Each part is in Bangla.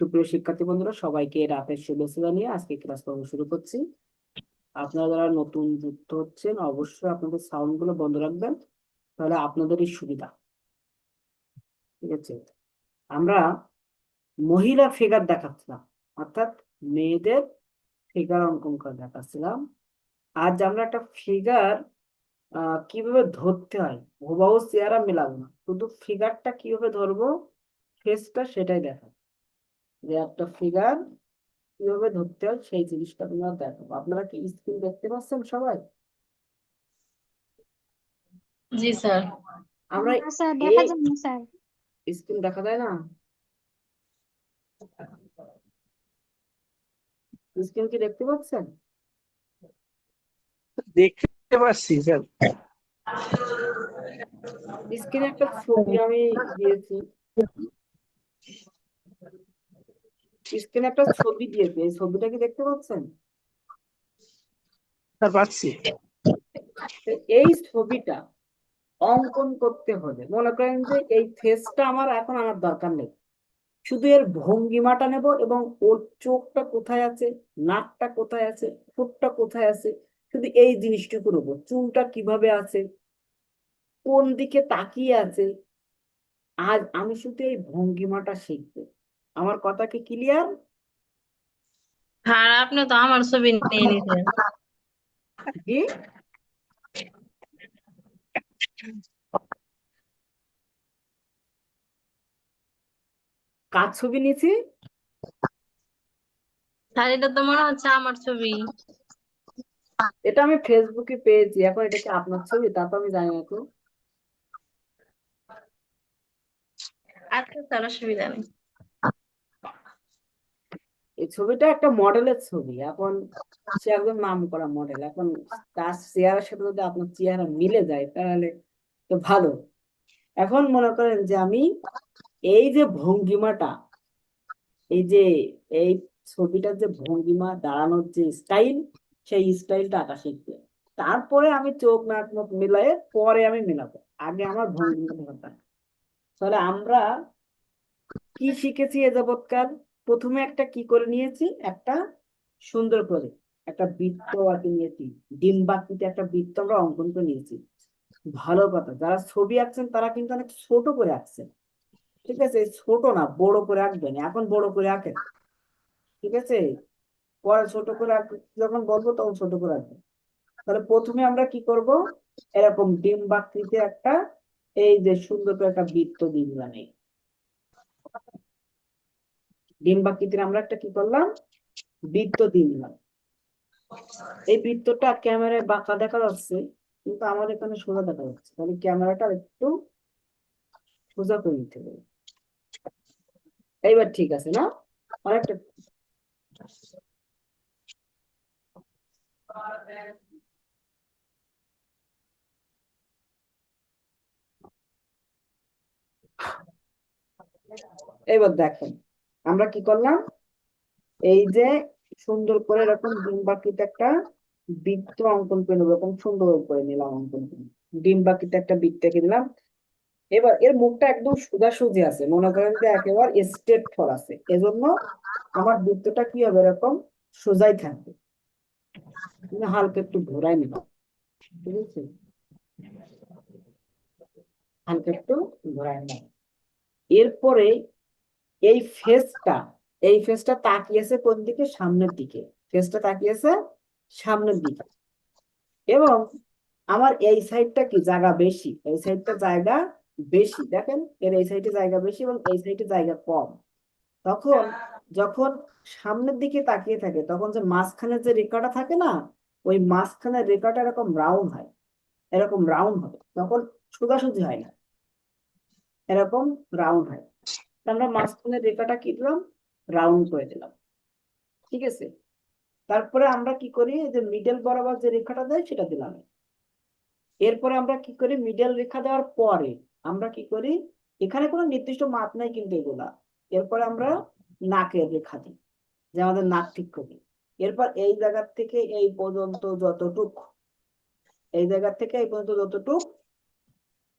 সুপ্রিয় শিক্ষার্থী বন্ধুরা, সবাইকে রাতের শুভেচ্ছা জানিয়ে আজকে ক্লাস পর্ব শুরু করছি। আপনারা যারা নতুন যুক্ত হচ্ছেন অবশ্যই আপনাদের সাউন্ড গুলো বন্ধ রাখবেন, তাহলে আপনাদেরই সুবিধা। ঠিক আছে, আমরা মহিলা ফিগার দেখাচ্ছিলাম, অর্থাৎ মেয়েদের ফিগার অঙ্কন করে দেখাচ্ছিলাম। আজ আমরা একটা ফিগার কিভাবে ধরতে হয়, হুবহু চেহারা মেলাবো না, শুধু ফিগারটা কিভাবে ধরবো, ফেসটা সেটাই দেখা, যে একটা ফিগার কিভাবে ধরতে হয় সেই জিনিসটা তোমরা দেখো। আপনারা কি স্ক্রিন দেখতে পাচ্ছেন সবাই? জি স্যার। আমরা না স্যার, দেখা এই যায় না স্যার। স্ক্রিন দেখা যায় না, স্ক্রিন কি দেখতে পাচ্ছেন? দেখতে পাচ্ছি স্যার। স্ক্রিনে একটা ছবি আমি দিয়েছি, স্ক্রিনে একটা ছবি দিয়েছি, এই ছবিটা কি দেখতে পাচ্ছেন? স্যার পাচ্ছি। তো এই ছবিটা অঙ্কন করতে হলে মনে করেন যে এই ফেসটা আমার দরকার নেই, শুধু এর ভঙ্গিমাটা নেব এবং ওর চোখটা কোথায় আছে, নাকটা কোথায় আছে, ঠোঁটটা কোথায় আছে, শুধু এই জিনিসটুকু নেবো। চুলটা কিভাবে আছে, কোন দিকে তাকিয়ে আছে, আজ আমি শুধু এই ভঙ্গিমাটা শিখবো। আমার কথা কি ক্লিয়ার? আর আপনি তো আমার ছবি নিয়ে নিছেন। কি কার ছবি নিয়েছি? স্যার এটা তো মনে হচ্ছে আমার ছবি। এটা আমি ফেসবুকে পেয়েছি, এখন এটা কি আপনার ছবি তা তো আমি জানি না তো। আচ্ছা স্যার, অসুবিধা নেই। এই ছবিটা একটা মডেলের ছবি, এখন সে একজন নাম করা মডেল, এখন তার চেহারার সাথে যদি আপনার চেহারা মিলে যায় তাহলে তো ভালো। এখন মনে করেন যে আমি এই যে ভঙ্গিমাটা, এই যে এই ছবিটার যে ভঙ্গিমা, দাঁড়ানোর যে স্টাইল, সেই স্টাইলটা আঁকা শিখবে। তারপরে আমি চোখ নাক মুখ মিলাই পরে আমি মেলাবো, আগে আমার ভঙ্গিমা দরকার। তাহলে আমরা কি শিখেছি এ যাবৎকাল? প্রথমে একটা কি করে নিয়েছি, একটা সুন্দর করে একটা বৃত্ত আঁকে নিয়েছি, ডিম্বাকৃতি একটা বৃত্ত আমরা অঙ্কন করে নিয়েছি। ভালো কথা, যারা ছবি আঁকছেন তারা কিন্তু অনেক ছোট করে আঁকছেন। ঠিক আছে, ছোট না, বড় করে আঁকবেন, এখন বড় করে আঁকেন। ঠিক আছে, পরে ছোট করে যখন বলবো তখন ছোট করে আঁকবেন। তাহলে প্রথমে আমরা কি করব, এরকম ডিম্বাকৃতি একটা, এই যে সুন্দর করে একটা বৃত্ত দিয়ে দিলাম। এই ডিম্বাকৃতির আমরা একটা কি করলাম, বৃত্ত দিয়ে দিলাম। এই বৃত্তটা ক্যামেরায় বাঁকা দেখা যাচ্ছে, কিন্তু আমার এখানে সোজা দেখা যাচ্ছে, তাহলে ক্যামেরাটা একটু সোজা করে নিতে হবে। এইবার ঠিক আছে না? অনেকটা। এবার দেখেন আমরা কি করলাম, এই যে সুন্দর করে এরকম ডিম্বাকৃতি একটা বৃত্ত অঙ্কন করে নেবো, এরকম সুন্দর করে নিলাম অঙ্কন করে। ডিম্বাকৃতি একটা বৃত্ত এঁকে দিলাম। এবার এর মুখটা একদম সোজাসুজি আছে, মনে করেন যে একেবারে স্ট্রেট ফর আছে, এজন্য আমার বৃত্তটা কি হবে, এরকম সোজাই থাকবে। হালকা একটু ঘোরাই নিলাম, ঠিক আছে, হালকা একটু ঘোরাই নিলাম। এরপরে এই ফেসটা, এই ফেসটা তাকিয়েছে কোন দিকে, সামনের দিকে। ফেসটা তাকিয়েছে সামনের দিকে, এবং আমার এই সাইডটা কি জায়গা বেশি, এই সাইডটা জায়গা বেশি, দেখেন এর এই সাইডে জায়গা বেশি এবং এই সাইডে জায়গা কম। তখন যখন সামনের দিকে তাকিয়ে থাকে তখন যে মাঝখানে যে রেখাটা থাকে না, ওই মাঝখানের রেখাটা এরকম রাউন্ড হয়, এরকম রাউন্ড হবে, তখন সোজাসুজি হয় না, এরকম রাউন্ড হয়। তা আমরা মাঝখানের রেখাটা কি দিলাম, রাউন্ড করে দিলাম। ঠিক আছে, তারপরে আমরা কি করি, এই যে মিডল বরাবর যে রেখাটা দেয় সেটা দিলাম। এরপরে আমরা কি করি, মিডল রেখা দেওয়ার পরে আমরা কি করি, এখানে কোনো নির্দিষ্ট মাপ নাই কিন্তু এগুলা। এরপরে আমরা নাকের রেখা দিই, যে আমাদের নাক ঠিক করি। এরপর এই জায়গা থেকে এই পর্যন্ত যতটুক, এই জায়গা থেকে এই পর্যন্ত যতটুক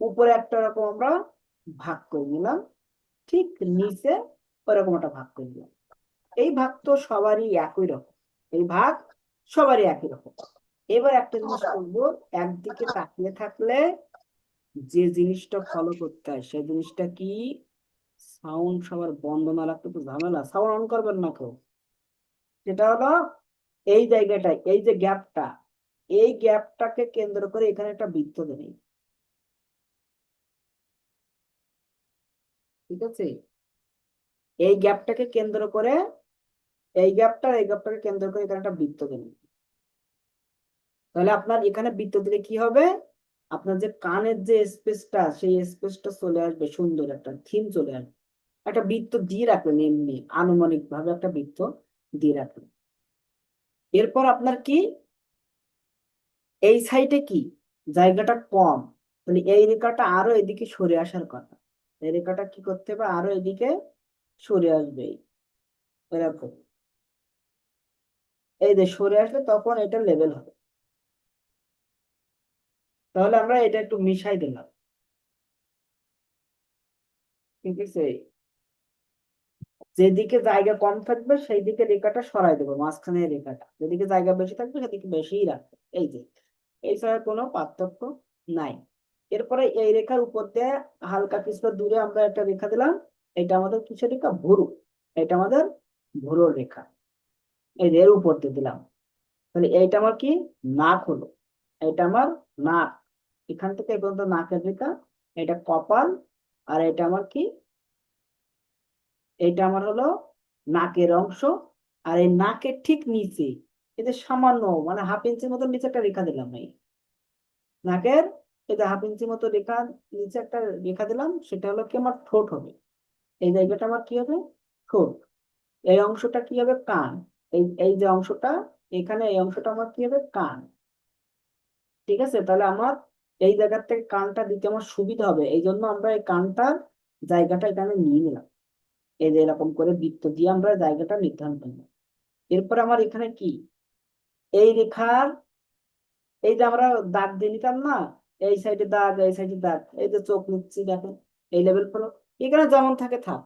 উপরে একটা রকম আমরা ভাগ করে নিলাম। ঠিক নিচে ওরকম একটা ভাগ করে দিলাম। এই ভাগ তো সবারই একই রকম, এই ভাগ সবারই একই রকম। এবার একটা জিনিস করবো, একদিকে তাকিয়ে থাকলে যে জিনিসটা ফলো করতে হয় সেই জিনিসটা কি, সাউন্ড সবার বন্ধ না রাখতে তো ঝামেলা, সাউন্ড অন করবেন না কেউ। সেটা হলো এই জায়গাটায়, এই যে গ্যাপটা, এই গ্যাপটাকে কেন্দ্র করে এখানে একটা বৃত্ত দেবেন, ঠিক আছে? এই গ্যাপটাকে কেন্দ্র করে, এই গ্যাপটাকে কেন্দ্র করে এখানে একটা বৃত্ত দেবেন। তাহলে আপনার এখানে বৃত্ত দিলে কি হবে, আপনার যে কানের যে স্পেসটা, সেই স্পেসটা চলে আসবে, সুন্দর একটা থিম চলে আসবে। একটা বৃত্ত দিয়ে রাখলেন, এমনি আনুমানিক ভাবে একটা বৃত্ত দিয়ে রাখলেন। এরপর আপনার কি, এই সাইডে কি জায়গাটা কম, তাহলে এই রেখাটা আরো এদিকে সরে আসার কথা। এই রেখাটা কি করতে হবে, আরো এদিকে সরে আসবে, এরকম। এই যে সরে আসলে তখন এটা লেভেল হবে। তাহলে আমরা এটা একটু মিশাই দিলাম, ঠিক আছে? যেদিকে জায়গা কম থাকবে সেই দিকে রেখাটা সরাই দেবো, মাঝখানে রেখাটা যেদিকে জায়গা বেশি থাকবে সেদিকে বেশিই রাখবে, এই যে। এই ছাড়া কোনো পার্থক্য নাই। এরপরে এই রেখার উপর দিয়ে হালকা কিছুটা দূরে আমরা একটা রেখা দিলাম, এটা আমাদের কিসের রেখা, ভুরু। এটা আমাদের ভুরুর রেখা, এই যে এর উপর দিয়ে দিলাম। তাহলে এইটা আমার কি, নাক হলো, এটা আমার নাক, এখান থেকে এই পর্যন্ত নাকের রেখা, এটা কপাল। আর এটা আমার কি, এটা আমার হলো নাকের অংশ। আর এই নাকের ঠিক নিচে, এতে সামান্য মানে হাফ ইঞ্চির মতো নিচে একটা রেখা দিলাম, এই নাকের, এই যে হাফ ইঞ্চি মতো রেখা, নিচে একটা রেখা দিলাম, সেটা হলো কি আমার ঠোঁট হবে। এই জায়গাটা আমার কি হবে, ঠোঁট। এই অংশটা কি হবে, কান। এই এই যে অংশটা, এখানে এই অংশটা আমার কি হবে, কান। ঠিক আছে? তাহলে আমার এই জায়গা থেকে কানটা দিতে আমার সুবিধা হবে, এই জন্য আমরা এই কানটার জায়গাটা এখানে নিয়ে নিলাম। এই যে এরকম করে বৃত্ত দিয়ে আমরা জায়গাটা নির্ধারণ করলাম। এরপর আমার এখানে কি, এই রেখার, এই যে আমরা দাগ দিয়ে নিতাম না, এই সাইডে দাগ, এই সাইডে দাগ, এই যে চোখ নিচ্ছি দেখেন, এই লেভেল ফলো, এখানে যেমন থাকে থাক,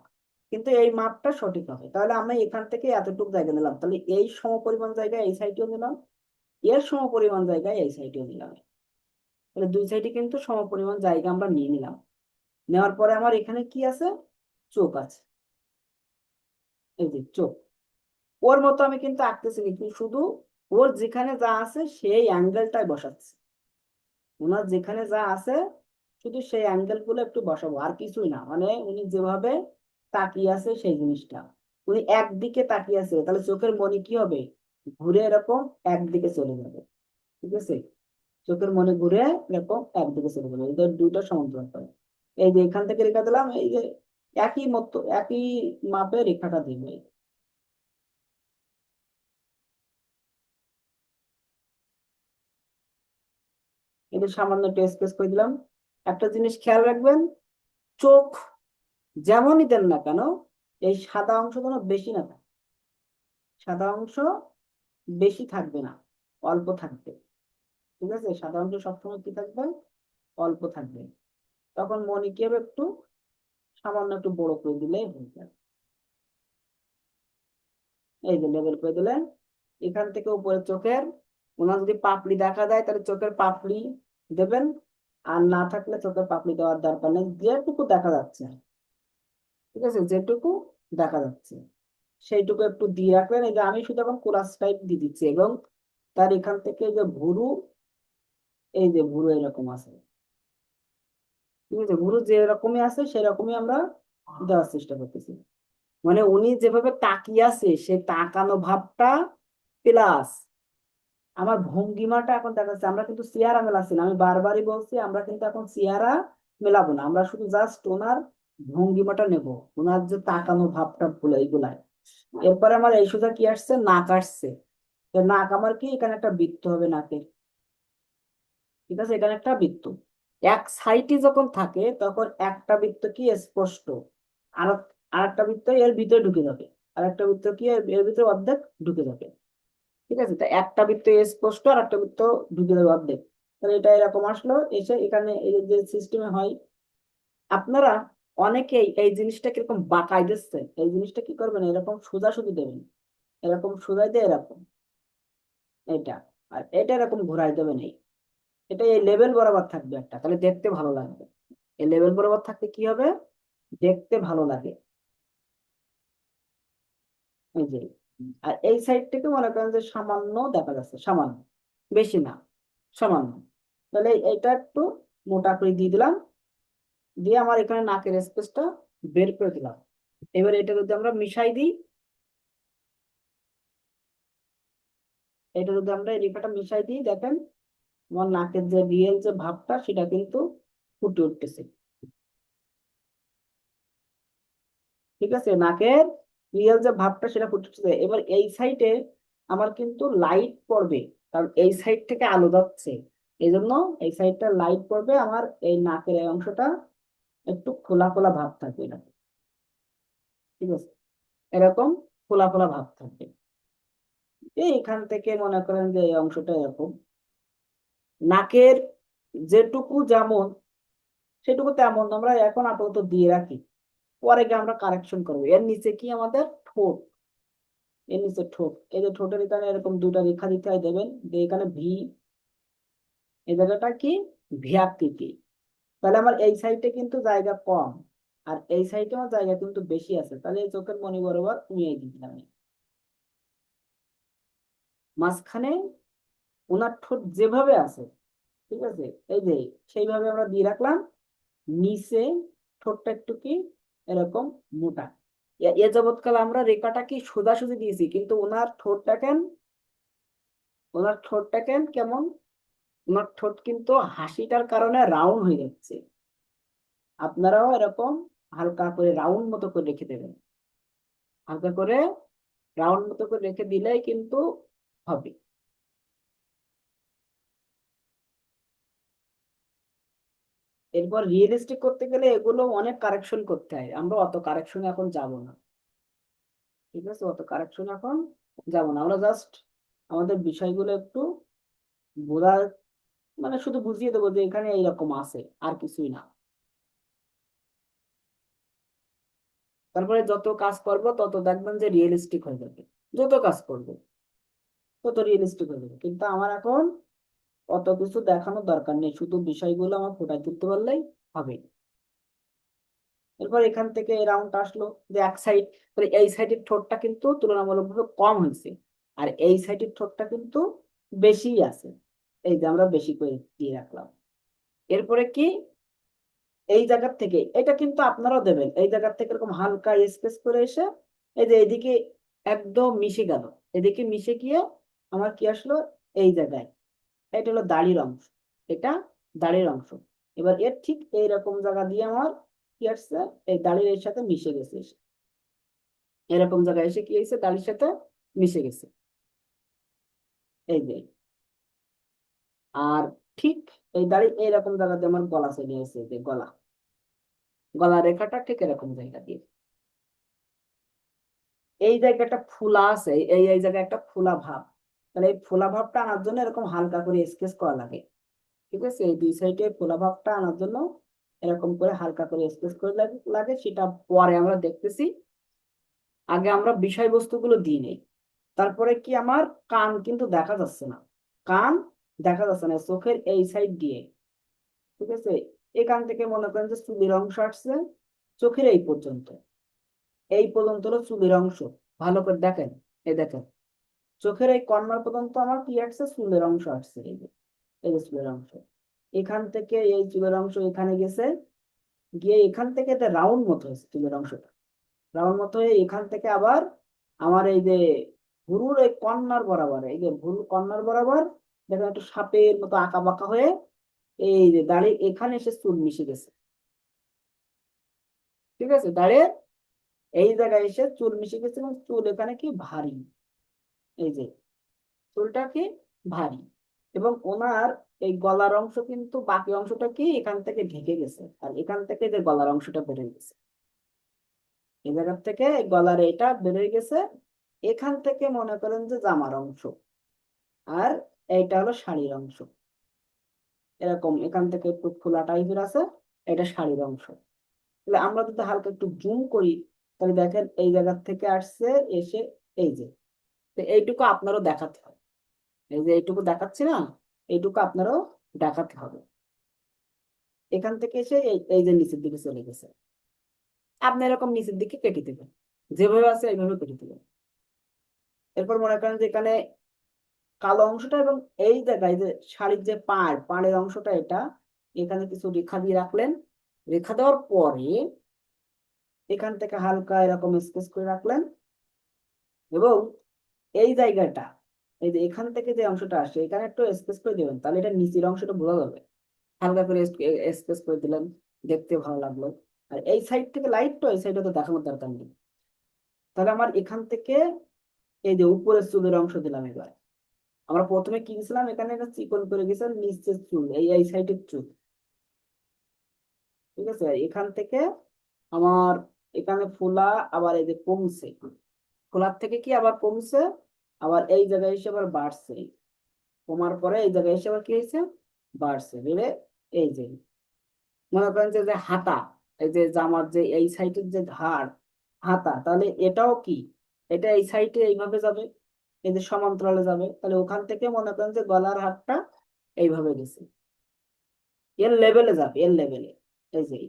কিন্তু এই মাপটা সঠিক হবে। তাহলে আমি এখান থেকে এতটুকু জায়গা নিলাম, তাহলে এই সমপরিমাণ জায়গায় এই সাইডেও নিলাম, এর সমপরিমাণ জায়গায় এই সাইডেও নিলাম। তাহলে দুই সাইডে কিন্তু সমপরিমাণ জায়গা আমরা নিয়ে নিলাম। নেওয়ার পরে আমার এখানে কি আছে, চোখ আছে, এই যে চোখ। ওর মতো আমি কিন্তু আঁকতেছি না, কিন্তু শুধু ওর যেখানে যা আছে সেই অ্যাঙ্গেলটাই বসাচ্ছি। ওনার যেখানে যা আছে শুধু সেই অ্যাঙ্গেল গুলো একটু বসাবো, আর কিছুই না। মানে উনি যেভাবে তাকিয়ে আছে সেই জিনিসটা, উনি একদিকে তাকিয়ে আছে, তাহলে চোখের মনি কি হবে, ঘুরে এরকম একদিকে চলে যাবে, ঠিক আছে? চোখের মনি ঘুরে এরকম একদিকে চলে যাবে, এদের দুইটা সমান্তরাল করে। এই যে এখান থেকে রেখা দিলাম, এই যে একই মতো একই মাপে রেখাটা দিবে। এটা সামান্য একটু স্পেস করে দিলাম। একটা জিনিস খেয়াল রাখবেন, চোখ যেমনই দেন না কেন, এই সাদা অংশ যেন বেশি না থাকে, সাদা অংশ বেশি থাকবে না, অল্প থাকবে, ঠিক আছে? সাদা অংশ সবসময় কি থাকবে, অল্প থাকবে। তখন মনে কি হবে, একটু সামান্য একটু বড় করে দিলেই হয়ে যাবে। এই যে লেবেল করে দিলেন। এখান থেকে উপরে চোখের, ওনার যদি পাপড়ি দেখা যায় তাহলে চোখের পাপড়ি দেবেন, আর না থাকলে চোখের পাপড়ি দেওয়ার দরকার নেই, যেটুকু দেখা যাচ্ছে, ঠিক আছে? যেটুকু দেখা যাচ্ছে সেইটুকু একটু দিয়ে রাখবেন। এই যে আমি শুধু এখন কোরাস টাইপ দিয়ে দিচ্ছি, এবং তার এখান থেকে যে ভুরু, এই যে ভুরু এরকম আছে, ঠিক আছে? ভুরু যে রকমই আছে সেরকমই আমরা দেওয়ার চেষ্টা করতেছি। মানে উনি যেভাবে তাকিয়ে আছে সে তাকানো ভাবটা প্লাস আমার ভঙ্গিমাটা এখন দেখা যাচ্ছে। আমরা কিন্তু চেহারা মেলাচ্ছি না, আমি বারবারই বলছি, আমরা কিন্তু এখন চেহারা মেলাবো না, আমরা শুধু জাস্ট ওনার ভঙ্গিমাটা নেব, ওনার যে তাকানো ভাবটা ভুলে এইগুলাই। এরপরে আমার এই সোজা কি আসছে, নাক আসছে। তো নাক আমার কি, এখানে একটা বৃত্ত হবে নাকের, ঠিক আছে? এখানে একটা বৃত্ত এক সাইডে যখন থাকে তখন একটা বৃত্ত কি স্পষ্ট, আর আর একটা বৃত্ত এর ভিতরে ঢুকে যাবে, আর একটা বৃত্ত কি এর ভিতরে অর্ধেক ঢুকে যাবে, ঠিক আছে? তা একটা বৃত্ত স্পষ্ট আর একটা বৃত্ত ঢুকে যাবে অর্ধেক। তাহলে এটা এরকম আসলো, এসে এখানে এই যে সিস্টেমে হয়, আপনারা অনেকেই এই জিনিসটা কিরকম বাঁকাই দিচ্ছে, এই জিনিসটা কি করবেন, এরকম সোজাসুজি দেবেন, এরকম সোজাই দিয়ে এরকম, এটা, আর এটা এরকম ঘোরাই দেবেন, এটা এই লেভেল বরাবর থাকবে একটা, তাহলে দেখতে ভালো লাগবে। এই লেভেল বরাবর থাকতে কি হবে, দেখতে ভালো লাগে। এই যে, আর এই সাইড থেকে মনে করেন যে সামান্য দেখা যাচ্ছে, সামান্য, বেশি না, সামান্য। তাহলে এটা একটু মোটা করে দিয়ে দিলাম, দিয়ে আমার এখানে নাকের স্পেসটা বের করে দিলাম। এবার এটা যদি আমরা মিশাই দিই, এটা যদি আমরা এই রেখাটা মিশাই দিই, দেখেন আমার নাকের যে রিয়েল যে ভাবটা সেটা কিন্তু ফুটে উঠতেছে। ঠিক আছে, নাকের রিয়েল যে ভাবটা সেটা ফুটে উঠতেছে। এবার এই সাইডে আমার কিন্তু লাইট পড়বে, কারণ এই সাইড থেকে আলো যাচ্ছে, এই জন্য এই সাইডটা লাইট পড়বে, আমার এই নাকের এই অংশটা একটু খোলা খোলা ভাব থাকবে এটা। ঠিক আছে, এরকম খোলা খোলা ভাব থাকবে। এইখান থেকে মনে করেন যে এই অংশটা এরকম, নাকের যেটুকু যেমন সেটুকু তেমন আমরা এখন আপাতত দিয়ে রাখি, পরে গিয়ে আমরা কারেকশন করবো। এর নিচে কি আমাদের ঠোঁট, এর নিচে ঠোঁট, এই যে ঠোঁটের এখানে এরকম দুটা রেখা দিতে হয়, দেবেন, দিয়ে এখানে ভি, এই জায়গাটা কি ভি আকৃতি। তাহলে আমার এই সাইডে কিন্তু জায়গা কম, আর এই সাইডে আমার জায়গা কিন্তু বেশি আছে, তাহলে এই চোখের মনি বরাবর নিয়ে দিলাম আমি। মাঝখানে ওনার ঠোঁট যেভাবে আছে, ঠিক আছে, এই যে সেইভাবে আমরা দিয়ে রাখলাম। নিচে ঠোঁটটা একটু কি এরকম মোটা। এ যাবৎকাল আমরা রেখাটা কি সোজাসুজি দিয়েছি, কিন্তু ওনার ঠোঁটটা কেন কেমন, ওনার ঠোঁট কিন্তু হাসিটার কারণে রাউন্ড হয়ে যাচ্ছে। আপনারাও এরকম হালকা করে রাউন্ড মতো করে রেখে দেবেন, হালকা করে রাউন্ড মতো করে রেখে দিলেই কিন্তু হবে। এরপর রিয়েলিস্টিক করতে গেলে এগুলো অনেক কারেকশন করতে হয়, আমরা অত কারেকশন এখন যাব না। ঠিক আছে, অত কারেকশন এখন যাব না, আমরা জাস্ট আমাদের বিষয়গুলো একটু বোঝার, মানে শুধু বুঝিয়ে দেবো যে এখানে এইরকম আছে, আর কিছুই না। তারপরে যত কাজ করব তত দেখবেন যে রিয়েলিস্টিক হয়ে যাবে, যত কাজ করবো তত রিয়েলিস্টিক হয়ে যাবে। কিন্তু আমার এখন অত কিছু দেখানোর দরকার নেই, শুধু বিষয়গুলো আমার ফুটাই তুলতে পারলেই হবে। এরপর এখান থেকে এই রাউন্ড আসলো, যে এক সাইড, এই সাইডের ঠোঁটটা কিন্তু তুলনামূলকভাবে কম হয়েছে, আর এই সাইডের ঠোঁটটা কিন্তু বেশি আছে, এই যে আমরা বেশি করে দিয়ে রাখলাম। এরপরে কি, এই জায়গার থেকে এটা কিন্তু আপনারাও দেবেন, এই জায়গার থেকে এরকম হালকা স্পেস করে এসে এই যে এদিকে একদম মিশে গেল, এদিকে মিশে গিয়ে আমার কি আসলো, এই জায়গায়, এটা হলো দাড়ির অংশ, এটা দাড়ির অংশ। এবার এর ঠিক এইরকম জায়গা দিয়ে আমার কি আসছে, এই দাড়ির এর সাথে মিশে গেছে, এরকম জায়গায় এসে কি হয়েছে, দাড়ির সাথে মিশে গেছে, এই যে। আর ঠিক এই দাড়ি এইরকম জায়গা দিয়ে আমার গলা চলে এসেছে, যে গলা, গলা রেখাটা ঠিক এরকম জায়গা দিয়ে, এই জায়গাটা ফুলা আছে, এই এই জায়গায় একটা ফুলা ভাব, তাহলে এই ফুলা ভাবটা আনার জন্য এরকম হালকা করে স্কেচ করা লাগে। ঠিক আছে, এই দুই সাইডে ফোলা ভাবটা আনার জন্য এরকম করে হালকা করে স্কেচ করে লাগে, সেটা পরে আমরা দেখতেছি। আগে আমরা বিষয়বস্তুগুলো দিই নেই। তারপরে কি, আমার কান কিন্তু দেখা যাচ্ছে না, কান দেখা যাচ্ছে না চোখের এই সাইড দিয়ে। ঠিক আছে, এখান থেকে মনে করেন যে চুলের অংশ আসছে চোখের এই পর্যন্ত হলো চুলের অংশ। ভালো করে দেখেন, এই দেখেন চোখের এই কর্নার পর্যন্ত আমার কি আসছে, চুলের অংশ আসছে, এই যে চুলের অংশ। এখান থেকে এই চুলের অংশ এখানে গেছে, গিয়ে এখান থেকে এটা রাউন্ড মতো হয়েছে চুলের অংশটা, রাউন্ড মতো হয়ে এখান থেকে আবার আমার এই যে ভুরুর এই কর্নার বরাবর, এই যে ভুরুর কর্নার বরাবর দেখেন একটু সাপের মতো আঁকা বাঁকা হয়ে এই যে দাড়ি এখানে এসে চুল মিশে গেছে। ঠিক আছে, দাঁড়িয়ে এই জায়গায় এসে চুল মিশে গেছে, এবং চুল এখানে কি ভারী, এই যে চুলটা কি ভারী, এবং ওনার এই গলার অংশ কিন্তু বাকি অংশটা কি এখান থেকে ঢেকে গেছে, আর এখান থেকে যে গলার অংশটা বেরিয়ে গেছে, এই জায়গা থেকে এই গলার এটা বেরিয়ে গেছে। এখান থেকে মনে করেন যে জামার অংশ, আর এইটা হলো শাড়ির অংশ, এরকম এখান থেকে একটু খোলা টাইপের আছে, এটা শাড়ির অংশ। তাহলে আমরা যদি হালকা একটু জুম করি, তাহলে দেখেন এই জায়গা থেকে আসছে, এসে এই যে, তো এইটুকু আপনারও দেখাতে হবে। এই যে এইটুকু দেখাচ্ছি না, এইটুকু আপনারও দেখাতে হবে। এখান থেকে এসে এই এই যে নিচের দিকে চলে গেছে, আপনি এরকম নিচের দিকে কেটে দেবেন, যেভাবে আছে এইভাবে কেটে দেবেন। এরপর মনে করেন যে এখানে কালো অংশটা এবং এই জায়গায় যে শাড়ির যে পাড়ের অংশটা, এটা এখানে কিছু রেখা দিয়ে রাখলেন। রেখা দেওয়ার পরে এখান থেকে হালকা এরকম স্কেচ করে রাখলেন, এবং এই জায়গাটা, এই যে এখান থেকে যে অংশটা আসে এখানে একটু স্কেচ করে দেবেন, তাহলে এটা নিচের অংশটা বোঝা যাবে। হালকা করে স্কেচ করে দিলেন, দেখতে ভালো লাগলো। আর এই সাইড থেকে লাইট, তো এই সাইডে তো দেখানোর দরকার নেই। তাহলে আমার এখান থেকে এই যে উপরের চুলের অংশ দিলাম। এবার আমরা প্রথমে কি দিয়েছিলাম, এখানে একটা চিকন করে গেছিলাম নিচের চুল, এই এই সাইডের চুল, ঠিক আছে। এখান থেকে আমার এখানে ফোলা, আবার এই যে কমছে, ফোলার থেকে কি আবার কমছে, আবার এই জায়গায় এসে আবার বাড়ছে, কমার পরে এই জায়গায় এসে আবার কি হয়েছে, বাড়ছে, বেড়ে এই যে মনে করেন যে যে হাতা, এই যে জামার যে এই সাইডের যে ধার, হাতা, তাহলে এটাও কি, এটা এই সাইডে এইভাবে যাবে, এই যে সমান্তরালে যাবে, তাহলে ওখান থেকে মনে করেন যে গলার হাতটা এইভাবে গেছে, এর লেভেলে যাবে, এর লেভেলে, এই যে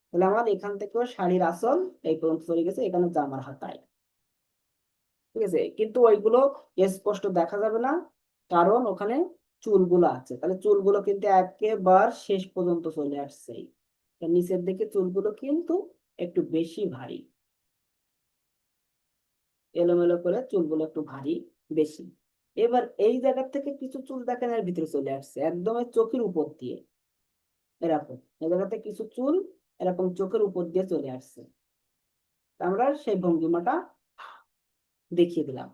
তাহলে আমার এখান থেকেও শাড়ির আঁচল এই পর্যন্ত চলে গেছে, এখানে জামার হাতায়, ঠিক আছে। কিন্তু ওইগুলো স্পষ্ট দেখা যাবে না, কারণ ওখানে চুলগুলো আছে, তাহলে চুলগুলো কিন্তু একেবারে শেষ পর্যন্ত চলে আসছে। নিচের দিকে চুলগুলো কিন্তু একটু বেশি ভারী, এলোমেলো করে চুলগুলো একটু ভারী বেশি। এবার এই জায়গা থেকে কিছু চুল দেখেন এর ভিতরে চলে আসছে একদম এই চোখের উপর দিয়ে, এরকম এই জায়গাতে কিছু চুল এরকম চোখের উপর দিয়ে চলে আসছে। আমরা সেই ভঙ্গিমাটা দেখিয়ে দিলাম।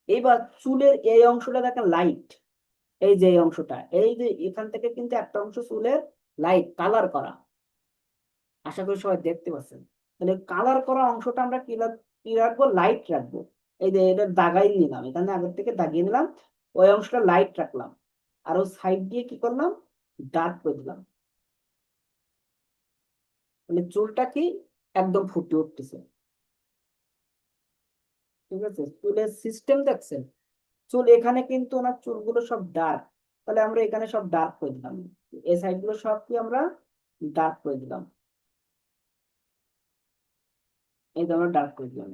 এইবার চুলের এই অংশটা দেখেন লাইট, এই যে এই অংশটা, এই যে এখান থেকে কিন্তু একটা অংশ চুলের লাইট কালার করা, আশা করি সবাই দেখতে পাচ্ছেন। তাহলে কালার করা অংশটা আমরা কি রাখবো, লাইট রাখবো। এই যে এটা দাগাই নিলাম, এখানে আগের থেকে দাগিয়ে নিলাম, ওই অংশটা লাইট রাখলাম, আর ওই সাইড দিয়ে কি করলাম, ডার্ক করে দিলাম। মানে চুলটা কি একদম ফুটে উঠতেছে, ঠিক আছে। চুলের সিস্টেম দেখছেন, চুল এখানে কিন্তু ওনার চুলগুলো সব ডার্ক, তাহলে আমরা এখানে সব ডার্ক করে দিলাম, এই সাইড গুলো সব কি আমরা ডার্ক করে দিলাম, এই যে আমরা ডার্ক করে দিলাম।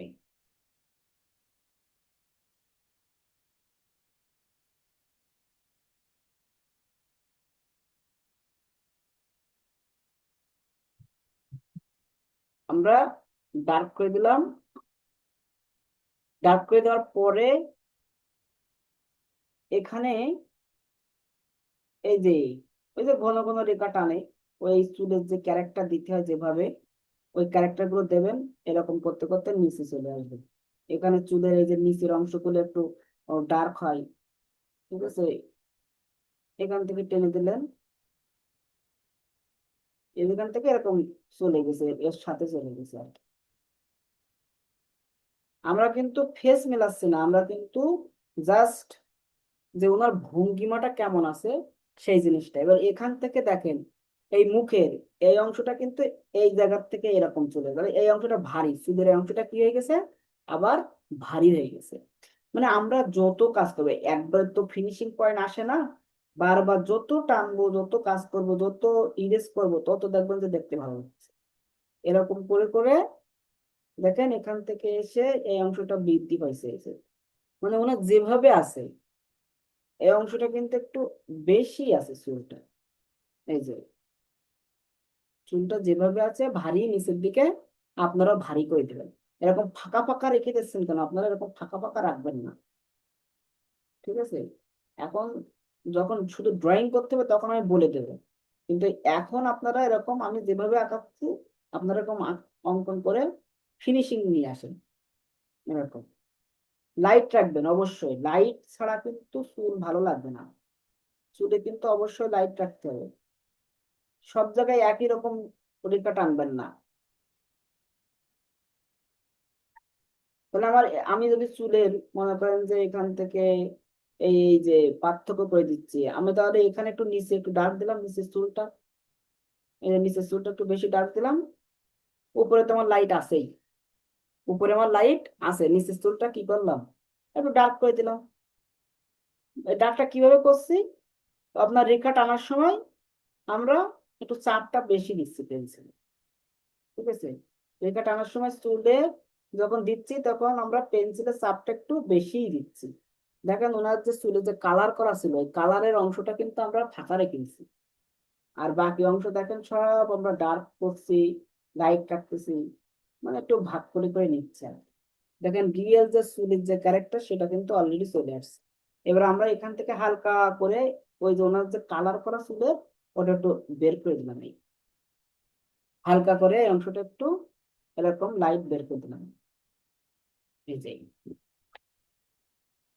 আমরা ডার্ক করে দিলাম, ডার্ক করে দেওয়ার পরে এখানে এই যে ওই যে ঘন ঘন রেখা টানে, ওই চুলের যে ক্যারেক্টার দিতে হয় যেভাবে, ওই ক্যারেক্টার গুলো দেবেন, এরকম করতে করতে নিচে চলে আসবে। এখানে চুলের এই যে নিচের অংশগুলো একটু ডার্ক হয়, ঠিক আছে। এখান থেকে টেনে দিলেন, এখান থেকে এরকম চলে গেছে, এর সাথে চলে গেছে আর কি। আমরা কিন্তু ফেস মেলাচ্ছি না, আমরা কিন্তু জাস্ট যে ওনার ভঙ্গিমাটা কেমন আছে সেই জিনিসটা। এবার এখান থেকে দেখেন এই মুখের এই অংশটা কিন্তু এই জায়গার থেকে এরকম চলে যাবে, এই অংশটা ভারী, চুলের এই অংশটা কি হয়ে গেছে, আবার ভারী হয়ে গেছে। মানে আমরা যত কাজ করবো একবার তো ফিনিশিং পয়েন্ট আসে না, বারবার যত টানবো, যত কাজ করবো, যত ইরেজ করবো, তত দেখবেন যে দেখতে ভালো লাগছে। এরকম করে করে দেখেন এখান থেকে এসে এই অংশটা বৃদ্ধি পাইছে, এসে মানে ওনার যেভাবে আছে এই অংশটা কিন্তু একটু বেশি আছে চুলটা, এই যে চুলটা যেভাবে আছে ভারী নিচের দিকে, আপনারা ভারী করে দেবেন। এরকম ফাঁকা ফাঁকা রেখে দিচ্ছেন কেন, আপনারা এরকম ফাঁকা ফাঁকা রাখবেন না, ঠিক আছে। এখন যখন শুধু ড্রয়িং করতে হবে তখন আমি বলে দেবো, কিন্তু এখন আপনারা এরকম আমি যেভাবে আঁকাচ্ছি আপনারা এরকম অঙ্কন করে ফিনিশিং নিয়ে আসেন। এরকম লাইট রাখবেন অবশ্যই, লাইট ছাড়া কিন্তু চুল ভালো লাগবে না, চুলে কিন্তু অবশ্যই লাইট রাখতে হবে। সব জায়গায় একই রকম রেখা টানবেন না। তাহলে আমি যদি চুলের মনে করেন যে এখান থেকে এই যে পার্থক্য করে দিচ্ছি, আমি তাহলে এখানে একটু নিচে একটু ডার্ক দিলাম, নিচের চুলটা, এই যে নিচের চুলটা একটু বেশি ডার্ক দিলাম, উপরে তোমার লাইট আছেই, উপরে আমার লাইট আছে, নিচের চুলটা কি করলাম, একটু ডার্ক করে দিলাম। এই ডার্কটা কিভাবে করছি, আপনার রেখা টানার সময় আমরা একটু চাপটা বেশি দিচ্ছি পেন্সিল, ঠিক আছে? রেখা টানার সময় চুলে যখন দিচ্ছি তখন আমরা পেন্সিলের চাপটা একটু বেশিই দিচ্ছি। দেখেন ওনার যে চুলে যে কালার করা ছিল ওই কালারের অংশটা কিন্তু আমরা ফাঁকা রেখেছি, আর বাকি অংশ দেখেন সব আমরা ডার্ক করছি, লাইট কাটতেছি, মানে একটু ভাগ করে করে নিচ্ছে আর কি। দেখেন রিয়েল যে চুলের যে ক্যারেক্টার সেটা কিন্তু অলরেডি চলে আসছে। এবার আমরা এখান থেকে হালকা করে ওই যে ওনার যে কালার করা চুলের ওটা একটু বের করে দিলাম, এই হালকা করে এই অংশটা একটু এরকম লাইট বের করে দিলাম, এই যে।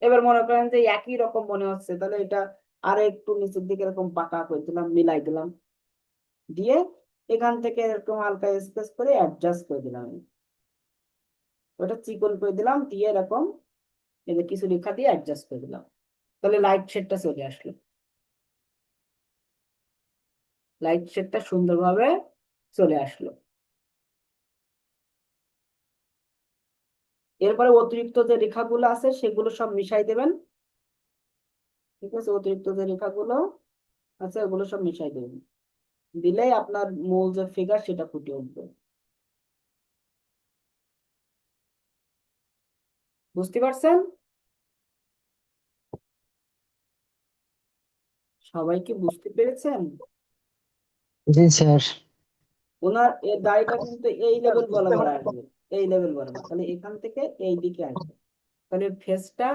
এবার মনে করেন যে একই রকম মনে হচ্ছে, তাহলে এটা আর একটু নিচের দিকে এরকম বাঁকা করে দিলাম, মিলাই দিলাম, দিয়ে এখান থেকে এরকম হালকা স্পেস করে অ্যাডজাস্ট করে দিলাম, ওটা চিকন করে দিলাম, দিয়ে এরকম এই যে কিছু রেখা দিয়ে অ্যাডজাস্ট করে দিলাম, তাহলে লাইট শেডটা চলে আসলো, লাইট শেডটা সুন্দরভাবে চলে আসলো। এরপরে অতিরিক্ত যে রেখাগুলো আছে সেগুলো সব মিশাই দেবেন, ঠিক আছে? অতিরিক্ত যে রেখাগুলো আছে ওগুলো সব মিশাই দেবেন, দিলেই আপনার মূল যে ফিগার সেটা ফুটে উঠবে। বুঝতে পারছেন? সবাই কি বুঝতে পেরেছেন? জি স্যার। ওনার এর দাড়িটা কিন্তু এই লেভেল বরাবর আসবে, এই লেভেল বরাবর, তাহলে এখান থেকে এই দিকে আসবে, তাহলে ফেসটা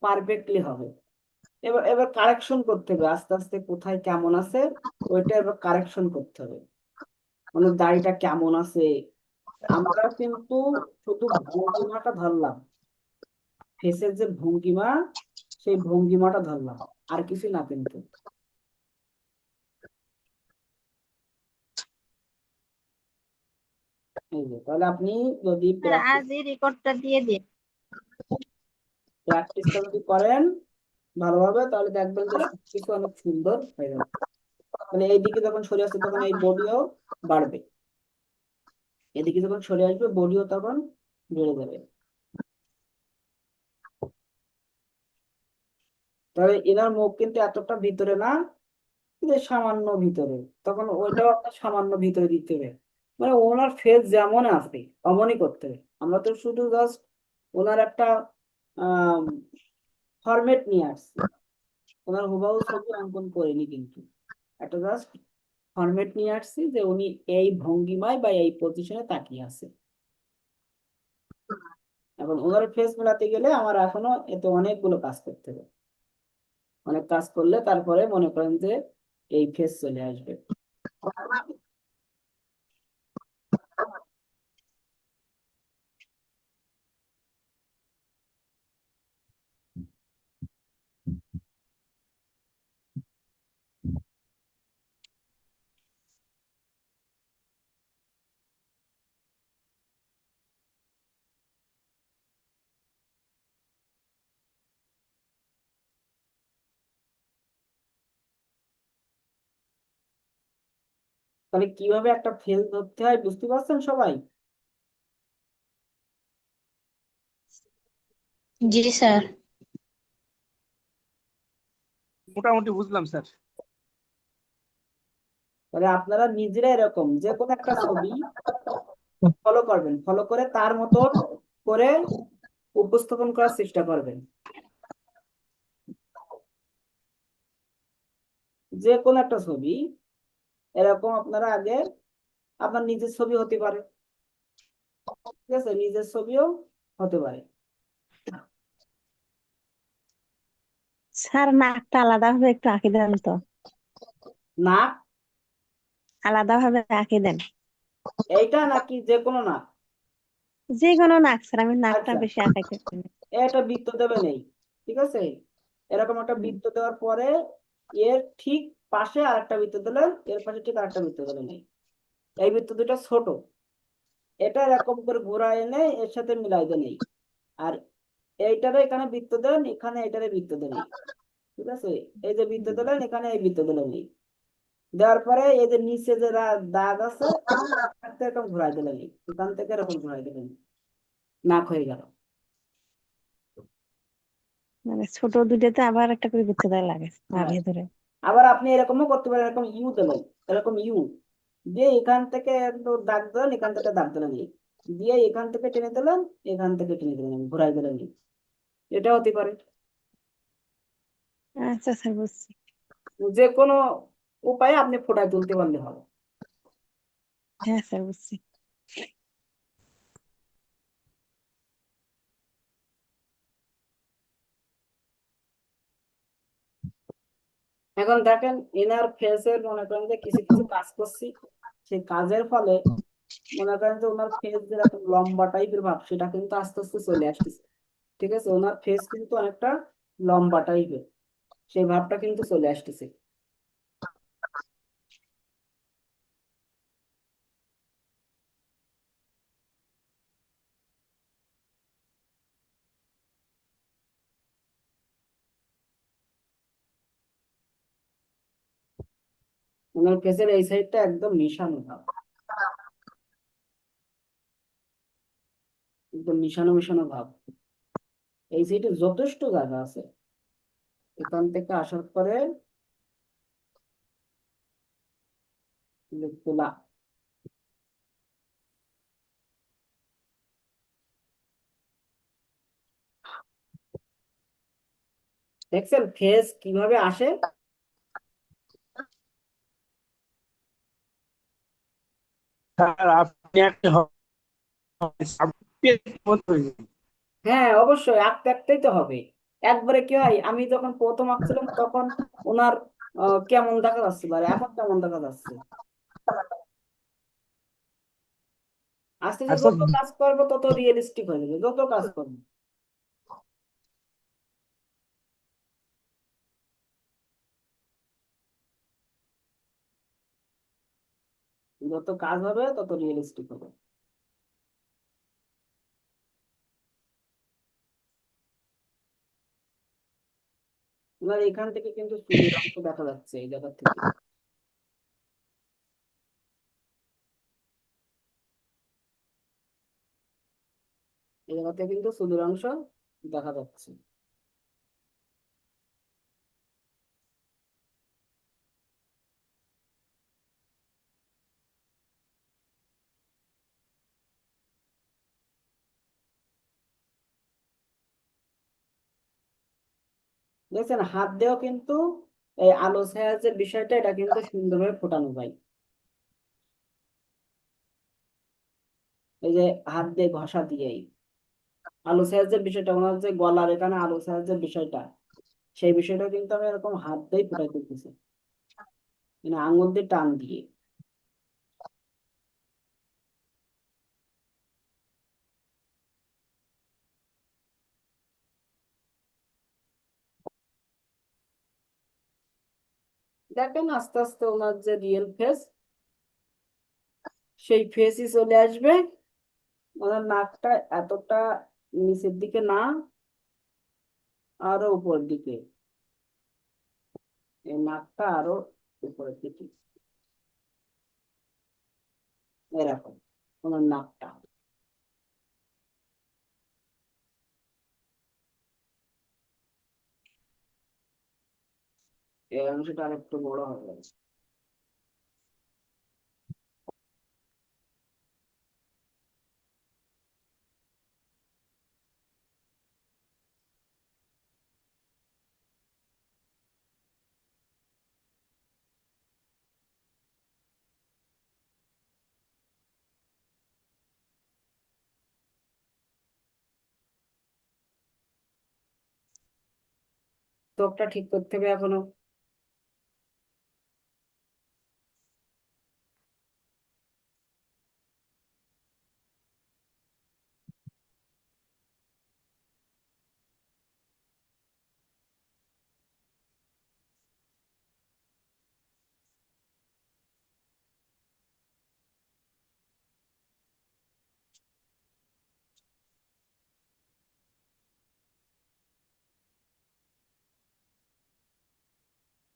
পারফেক্টলি হবে। এবার এবার কারেকশন করতে হবে আস্তে আস্তে, কোথায় কেমন আছে ওইটা এবার কারেকশন করতে হবে, মানে দাড়িটা কেমন আছে। আমরা কিন্তু শুধু ভঙ্গিমাটা ধরলাম, ফেসের যে ভঙ্গিমা সেই ভঙ্গিমাটা ধরলাম, আর কিছু না কিন্তু। এই যে তাহলে আপনি যদি স্যার আজই রেকর্ডটা দিয়ে দিন। প্র্যাকটিসটা যদি করেন ভালোভাবে তাহলে দেখবেন যে সবকিছু অনেক সুন্দর হয়ে যাবে। মানে এইদিকে যখন সরে আসছে তখন এই বডিও বাড়বে, এদিকে যখন সরে আসবে বডিও তখন বেড়ে যাবে। তবে এনার মুখ কিন্তু এতটা ভিতরে না, যে সামান্য ভিতরে, তখন ওইটাও আপনার সামান্য ভিতরে দিতে হবে, মানে ওনার ফেস যেমন আছে অমনই করতে হবে। আমরা তো শুধু জাস্ট ওনার একটা ফরম্যাট নিয়ে আসছি, ওনার হুবহু ছবি অঙ্কন করিনি কিন্তু, একটা জাস্ট ফরম্যাট নিয়ে আসছি যে উনি এই ভঙ্গিমায় বা এই পজিশনে তাকিয়ে আছে। এখন ওনার ফেস মেলাতে গেলে আমার এখনো এতে অনেকগুলো কাজ করতে হবে, অনেক কাজ করলে তারপরে মনে করেন যে এই ফেস চলে আসবে। তাহলে কিভাবে একটা ফেস ধরতে হয় বুঝতে পারছেন সবাই? জি স্যার। মোটামুটি বুঝলাম স্যার। তাহলে আপনারা নিজেরা এরকম যে কোনো একটা ছবি ফলো করবেন, ফলো করে তার মতন করে উপস্থাপন করার চেষ্টা করবেন। যে কোনো একটা ছবি এরকম আপনারা আগে, আপনার নিজের ছবি হতে পারে, ঠিক আছে? নিজের ছবিও হতে পারে। স্যার নাকটা আলাদা ভাবে একটু আঁকে দেন তো, নাক আলাদা ভাবে আঁকে দেন। এইটা নাকি যে কোনো নাক? যে কোনো নাক স্যার, আমি নাকটা আচ্ছা, বেশি আঁকাইতে পারি না। এটা বৃত্ত দেবেন এই, ঠিক আছে? এরকম একটা হুম। বৃত্ত দেওয়ার পরে এর ঠিক পাশে আরেকটা বৃত্ত দিলেন, এর পাশে ঠিক আরেকটা বৃত্ত দিলেন, এই বৃত্ত দুটো ছোট, এটা এরকম করে ঘোরা এনে এর সাথে মিলাই দেন এই, আর এইটারে এখানে বৃত্ত দেন, এখানে এটারে বৃত্ত দেন এই, ঠিক আছে? এই যে বৃত্ত দিলেন এখানে এই বৃত্ত দিলেন এই, দেওয়ার পরে এই যে নিচে যে দাগ আছে এরকম ঘুরাই দিলেন, এখান থেকে এরকম ঘুরাই দিলেন, নাক হয়ে গেল। মানে ছোট দুইটাতে আবার একটা করে গুচ্ছে দেওয়া লাগে হ্যাঁ, ভেতরে। আবার আপনি এরকমও করতে পারেন, এরকম ইউ দিলেন, এরকম ইউ দিয়ে এখান থেকে একটু দাগ দিলেন, এখান থেকে দাগ দিলেন, দিয়ে এখান থেকে টেনে দিলেন, এখান থেকে টেনে দিলেন, ঘুরাই দিলেন, এটা হতে পারে। আচ্ছা স্যার, বুঝছি। যে কোনো উপায়ে আপনি ফোটায় তুলতে পারলে হবে। হ্যাঁ স্যার, বুঝছি। এখন দেখেন এনার ফেসের মনে করেন যে কিছু কিছু কাজ করছি, সেই কাজের ফলে মনে করেন যে ওনার ফেস যেরকম লম্বা টাইপের ভাব সেটা কিন্তু আস্তে আস্তে চলে আসতেছে। ঠিক আছে, ওনার ফেস কিন্তু অনেকটা লম্বা টাইপের, সেই ভাবটা কিন্তু চলে আসতেছে। ওনার ফেসের এই সাইডটা একদম মিশানো ভাব, একদম মিশানো মিশানো ভাব। এই সাইডে যথেষ্ট জায়গা আছে, এখান থেকে আসার পরে তোলা। দেখছেন ফেস কিভাবে আসে? স্যার আপনি একটা হ্যাঁ, অবশ্যই আঁকতে আঁকতেই তো হবে। একবারে কি হয়, আমি যখন প্রথম আঁকছিলাম তখন ওনার কেমন দেখা যাচ্ছিল আর এখন কেমন দেখা যাচ্ছে, আস্তে আস্তে আর স্যার যত কাজ করবো তত রিয়েলিস্টিক হয়ে যাবে, যত কাজ করবো। যত কাজ হবে তত রিয়েলিস্টিক হবে। এবার এখান থেকে কিন্তু চুলের অংশ দেখা যাচ্ছে, এই জায়গা থেকে, এই জায়গা থেকে কিন্তু চুলের অংশ দেখা যাচ্ছে। দেখছেন হাত দিয়েও কিন্তু এই আলো ছায়া যে বিষয়টা এটা কিন্তু সুন্দরভাবে ফোটানো যায়। এই যে হাত দিয়ে ঘষা দিয়েই আলো ছায়া যে বিষয়টা, ওনার যে গলার এখানে আলো ছায়া যে বিষয়টা, সেই বিষয়টা কিন্তু আমি এরকম হাত দিয়ে ফুটাই করতেছি, মানে আঙুল দিয়ে টান দিয়ে। দেখেন আস্তে আস্তে ওনার যে রিয়েল ফেস, সেই ফেসই চলে আসবে। ওনার নাকটা এতটা নিচের দিকে না, আরো উপরের দিকে, এই নাকটা আরো উপরের দিকে, এরকম ওনার নাকটা, এই অংশটা আর একটু বড় হবে। ত্বকটা ঠিক করতে হবে এখনো।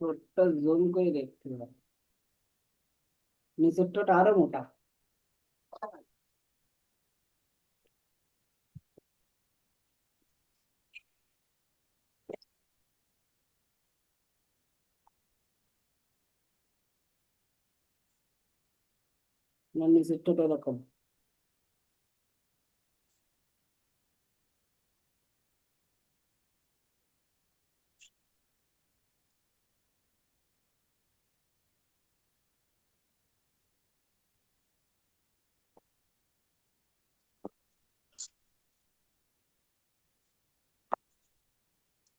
ঠোঁটটা জুম করে দেখতে হবে। নিচের ঠোঁট আরো মোটা। নিচের ঠোঁট এরকম।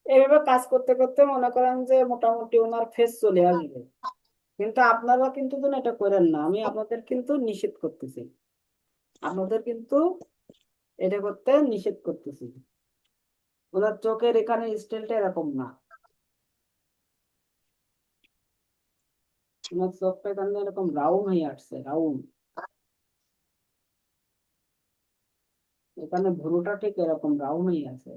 এইভাবে কাজ করতে করতে মনে করেন যে মোটামুটি ওনার ফেস চলে আসবে। কিন্তু আপনারা কিন্তু যেন এটা করেন না, আমি আপনাদের কিন্তু নিষেধ করতেছি, আপনাদের কিন্তু এটা করতে নিষেধ করতেছি। ওনার চোখের এখানে স্টাইলটা এরকম না, ওনার চোখটা এখানে এরকম রাউন্ড হয়ে আসছে, রাউন্ড। এখানে ভুরুটা ঠিক এরকম রাউন্ড হয়ে আছে।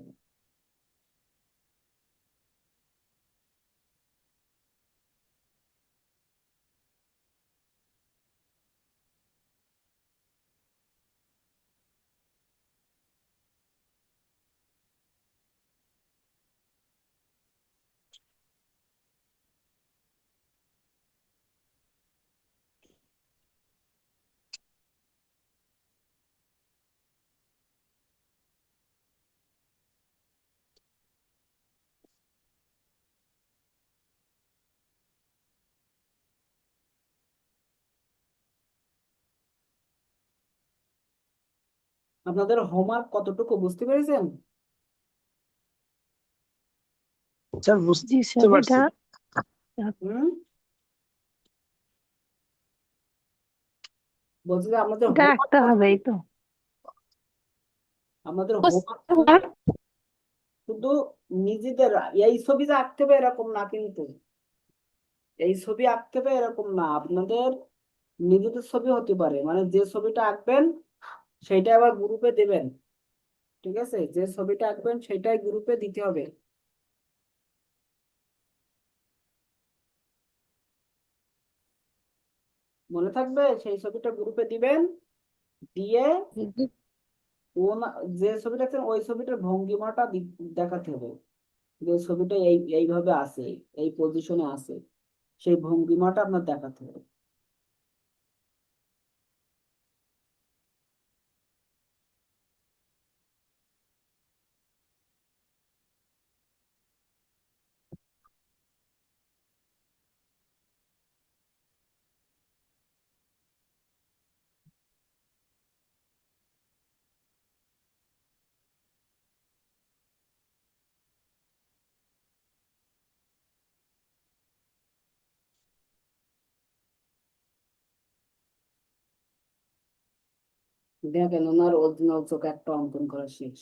আপনাদের হোমওয়ার্ক কতটুকু বুঝতে পেরেছেন? স্যার জি বুঝতে স্যার, পারছি। হুম, বলছি যে আমাদের এটা হোমওয়ার্ক আঁকতে হবে, এই তো। আমাদের হোমওয়ার্ক শুধু নিজেদের এই ছবি যে আঁকতে হবে এরকম না, কিন্তু এই ছবি আঁকতে হবে এরকম না, আপনাদের নিজেদের ছবি হতে পারে, মানে যে ছবিটা আঁকবেন সেইটা আবার গ্রুপে দেবেন। ঠিক আছে, যে ছবিটা আঁকবেন সেটাই গ্রুপে দিতে হবে। মনে থাকবে, সেই ছবিটা গ্রুপে দিবেন, দিয়ে যে ছবিটা আঁকছেন ওই ছবিটার ভঙ্গিমাটা দেখাতে হবে, যে ছবিটা এইভাবে আছে, এই পজিশনে আছে, সেই ভঙ্গিমাটা আপনার দেখাতে হবে। দেখেন ওনার অরিজিনাল চোখ একটা অঙ্কন করা শেষ।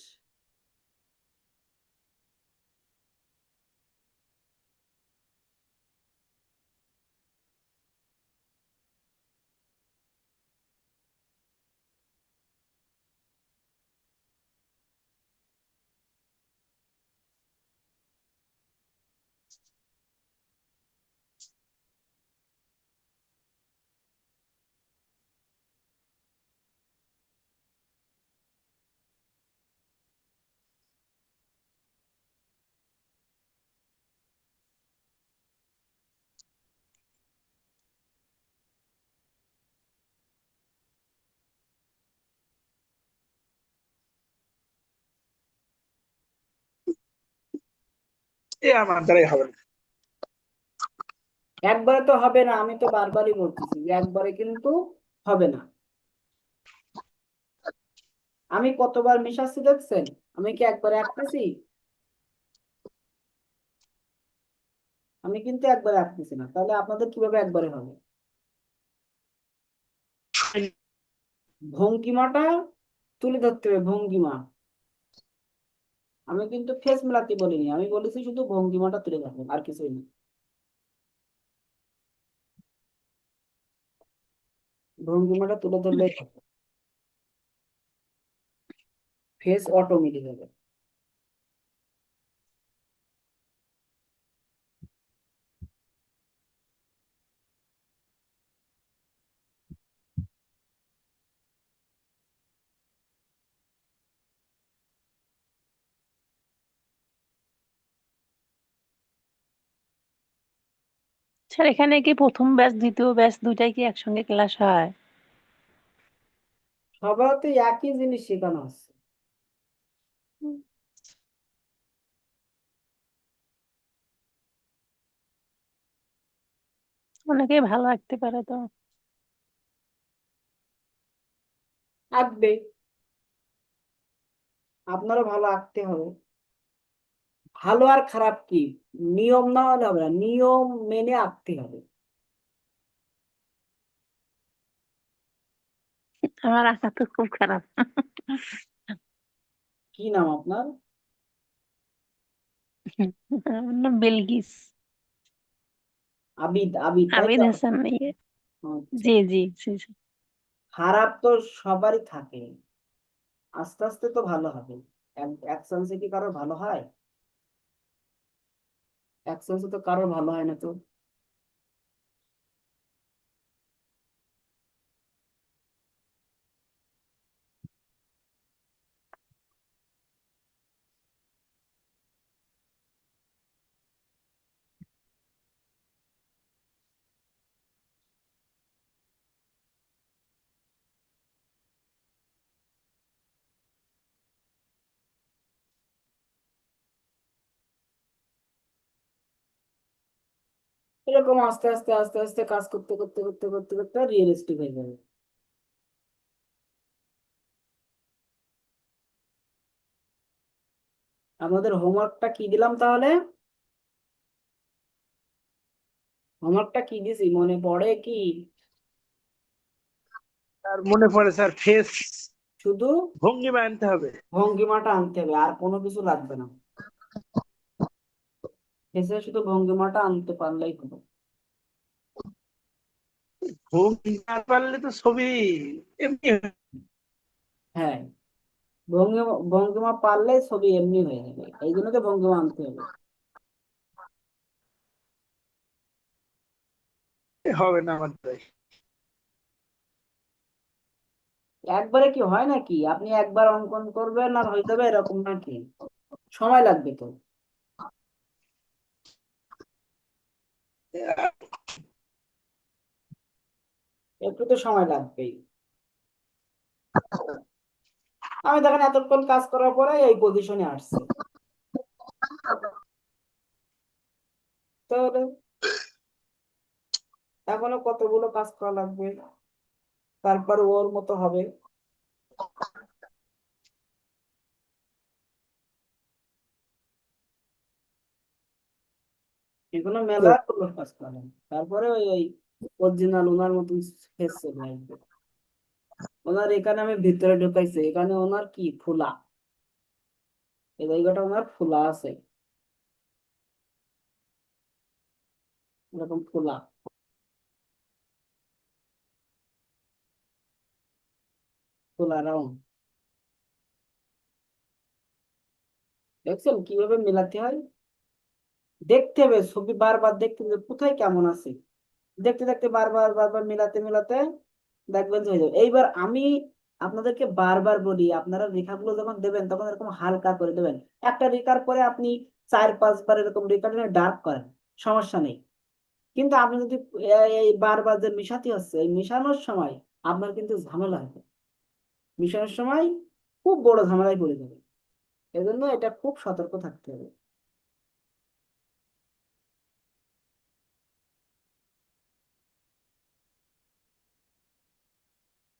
এ আমার দ্বারাই হবে না। একবারে তো হবে না, আমি তো বারবারই বলতেছি যে একবারে কিন্তু হবে না। আমি কতবার মিশাচ্ছি দেখছেন? আমি কি একবারে আঁকতেছি? আমি কিন্তু একবারে আঁকতেছি না, তাহলে আপনাদের কিভাবে একবারে হবে? ভঙ্গিমাটা তুলে ধরতে হবে, ভঙ্গিমা। আমি কিন্তু ফেস মেলাতে বলিনি, আমি বলেছি শুধু ভঙ্গিমাটা তুলে ধরবেন, আর কিছুই না। ভঙ্গিমাটা তুলে ধরলেই ফেস অটো মিলে যাবে। স্যার এখানে কি প্রথম ব্যাচ দ্বিতীয় ব্যাচ দুইটাই কি একসঙ্গে ক্লাস হয়? সবাইতে একই জিনিস শেখানো হচ্ছে। হুম, অনেকেই ভালো আঁকতে পারে তো। আঁকবে, আপনারও ভালো আঁকতে হবে। ভালো আর খারাপ কি, নিয়ম না হলে হবে না, নিয়ম মেনে আঁকতে হবে। আমার আঁকা তো খুব খারাপ। কি নাম আপনার? আমার নাম বেলগিস। আবিদ, আবিদ, তাই আবিদ তো? হাসান ইয়ে। আচ্ছা। জি জি জি জি। খারাপ তো সবারই থাকে, আস্তে আস্তে তো ভালো হবে। এক চান্সে কি কারো ভালো হয়? এক চান্সে তো কারো ভালো হয় না তো। এরকম আস্তে আস্তে আস্তে আস্তে কাজ করতে করতে করতে করতে করতে রিয়েলিস্টিক হয়ে যাবে। আমাদের হোমওয়ার্কটা কি দিলাম তাহলে? হোমওয়ার্কটা কি দিছি মনে পড়ে কি? আর মনে পড়ে স্যার, ফেস শুধু ভঙ্গিমা আনতে হবে। ভঙ্গিমাটা আনতে হবে, আর কোনো কিছু লাগবে না। এসে শুধু ভঙ্গিমাটা আনতে পারলেই হলো। ভঙ্গিমা না পারলে তো ছবি এমনি হ্যাঁ, ভঙ্গিমা ভঙ্গিমা পারলে ছবি এমনি হয়ে যাবে, এই জন্য তো ভঙ্গিমা আনতে হবে। হবে না আমার দ্বারাই। একবারে কি হয় নাকি, আপনি একবার অঙ্কন করবেন আর হয়ে যাবে এরকম নাকি? সময় লাগবে তো, একটু তো সময় লাগবেই। আমি দেখেন এতক্ষণ কাজ করার পরে এই পজিশনে আসছে, তাহলে এখনো কতগুলো কাজ করা লাগবে, তারপর ওর মতো হবে। এগুলো মেলা গুলো কাজ করেন, তারপরে ওই ওই অরিজিনাল ওনার মতন ফেস চলে আসবে। ওনার এখানে আমি ভিতরে ঢুকাইছি, এখানে ওনার কি ফুলা, এই জায়গাটা ওনার ফুলা আছে, এরকম ফুলা, ফুলা রাউন্ড। দেখছেন কিভাবে মেলাতে হয়? দেখতে হবে, ছবি বারবার দেখতে হবে কোথায় কেমন আছে, দেখতে দেখতে বারবার বারবার মেলাতে মেলাতে দেখবেন যে হয়ে যাবে। এইবার আমি আপনাদেরকে বারবার বলি, আপনারা রেখাগুলো যখন দেবেন তখন এরকম হালকা করে দেবেন। একটা রেখার পরে আপনি 4-5 বার এরকম রেখা ডার্ক করেন, সমস্যা নেই। কিন্তু আপনি যদি এই বারবার যে মিশাতে হচ্ছে, এই মিশানোর সময় আপনার কিন্তু ঝামেলা হবে, মিশানোর সময় খুব বড় ঝামেলায় পড়ে যাবে। এজন্য এটা খুব সতর্ক থাকতে হবে।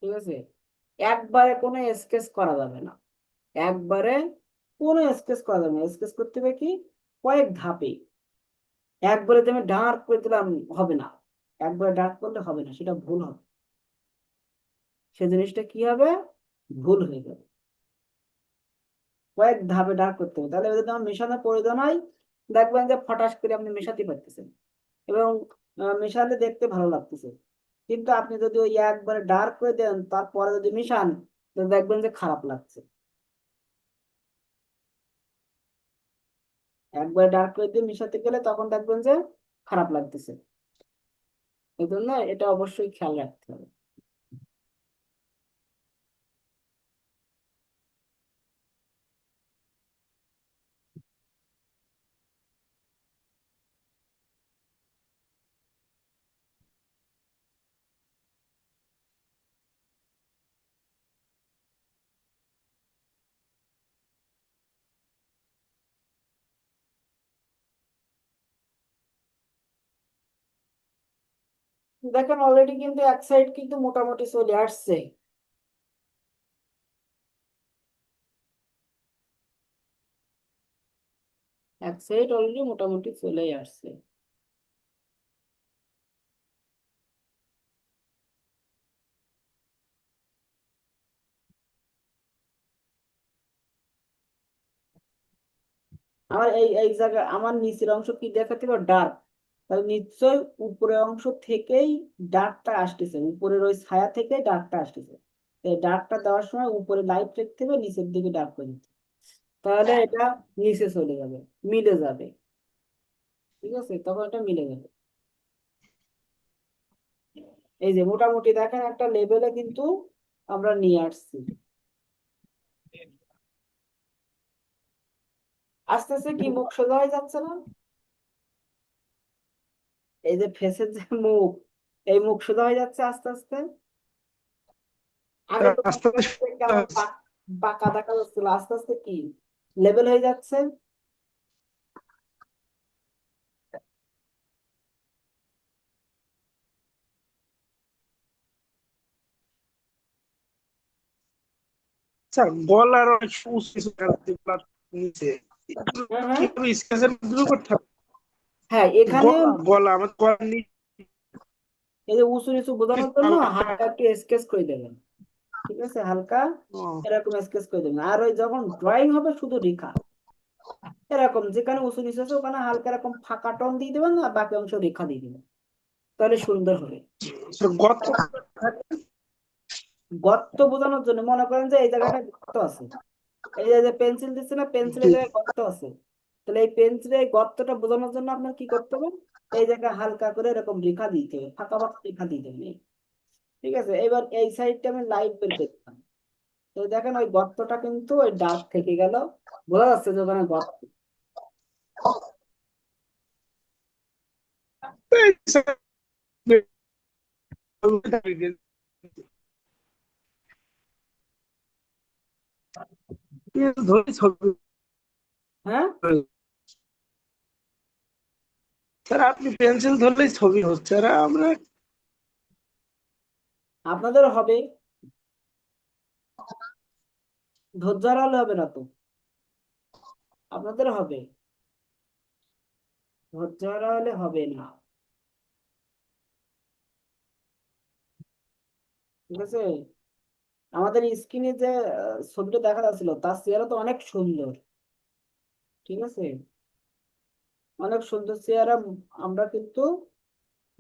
ঠিক আছে, একবারে কোনো স্কেচ করা যাবে না, একবারে কোনো স্কেচ করা যাবে না। স্কেচ করতে হবে কি কয়েক ধাপে, একবারে তুমি ডার্ক করে দিলাম হবে না, একবারে ডার্ক করলে হবে না, সেটা ভুল হবে, সে জিনিসটা কি হবে, ভুল হয়ে যাবে। কয়েক ধাপে ডার্ক করতে হবে, তাহলে যদি আমার মেশানোর প্রয়োজন হয় দেখবেন যে ফটাস করে আপনি মেশাতে পারতেছেন এবং মেশালে দেখতে ভালো লাগতেছে। কিন্তু আপনি যদি ওই একবারে ডার্ক করে দেন তারপরে যদি মিশান, তো দেখবেন যে খারাপ লাগছে। একবারে ডার্ক করে দিয়ে মিশাতে গেলে তখন দেখবেন যে খারাপ লাগতেছে। এই জন্য এটা অবশ্যই খেয়াল রাখতে হবে। দেখেন অলরেডি কিন্তু এক সাইড কিন্তু মোটামুটি চলে আসছে। এক সাইড অলরেডি মোটামুটি চলে আসছে। আমার এই এই জায়গা আমার নিচের অংশ কি দেখাতে পারো ডার্ক, তাহলে নিশ্চয়ই উপরের অংশ থেকেই ডার্কটা আসতেছে, উপরের ওই ছায়া থেকে ডার্কটা আসতেছে। এই ডার্কটা দেওয়ার সময় উপরে লাইট রাখতে হবে, নিচের দিকে ডার্ক করে দিতে হবে। তাহলে এটা নিচে চলে যাবে, মিলে যাবে। ঠিক আছে, তখন এটা মিলে যাবে। এই যে মোটামুটি দেখেন একটা লেভেলে কিন্তু আমরা নিয়ে আসছি। আস্তে আস্তে কি মুখ সোজা হয়ে যাচ্ছে না? এই যে ফেসের যে মুখ, এই মুখ সোজা হয়ে যাচ্ছে আস্তে আস্তে। আগে তো আস্তে মনে হচ্ছে কেমন আস্তে বাঁকা দেখা যাচ্ছিল, আস্তে আস্তে কি লেভেল হয়ে যাচ্ছে। স্যার গলার অনেক উঁচু নিচু যেগুলা নিচে, এগুলো হ্যাঁ হ্যাঁ কিভাবে স্কেচের মাধ্যমে করতে হবে? হ্যাঁ, এখানে গলা গলা আমার গলার নিচে এই যে উঁচু নিচু বোঝানোর জন্য হালকা একটু স্কেচ করে দেবেন। ঠিক আছে, হালকা এরকম স্কেচ করে দেবেন। আর ওই যখন ড্রয়িং হবে শুধু রেখা, এরকম যেখানে উঁচু নিচু আছে ওখানে হালকা এরকম ফাঁকা টন দিয়ে দেবেন, আর বাকি অংশ রেখা দিয়ে দেবেন, তাহলে সুন্দর হবে। গত গর্ত বোঝানোর জন্য মনে করেন যে এই জায়গাটা গর্ত আছে, এই যে পেন্সিল দিচ্ছে না, পেন্সিলের জায়গায় গর্ত আছে, তাহলে এই পেন্সিলের গর্তটা বোঝানোর জন্য আপনার কি করতে হবে, এই জায়গায় হালকা করে এরকম রেখা দিতে হবে, ফাঁকা ফাঁকা রেখা দিতে হবে। ঠিক আছে, এবার এই সাইডটা আমি লাইট বের করতাম, তো দেখেন ওই গর্তটা কিন্তু ওই ডার্ক থেকে গেল, বোঝা যাচ্ছে যে ওখানে গর্ত। ধরে ছবি। হ্যাঁ, স্যার আপনি পেন্সিল ধরলেই ছবি হচ্ছে, আর আমরা আপনাদের হবে, ধৈর্য হারালে হবে না তো, আপনাদের হবে, ধৈর্য হারালে হবে না। ঠিক আছে, আমাদের স্ক্রিনে যে ছবিটা দেখা যাচ্ছিল তার চেহারা তো অনেক সুন্দর। ঠিক আছে, অনেক সুন্দর চেহারা। আমরা কিন্তু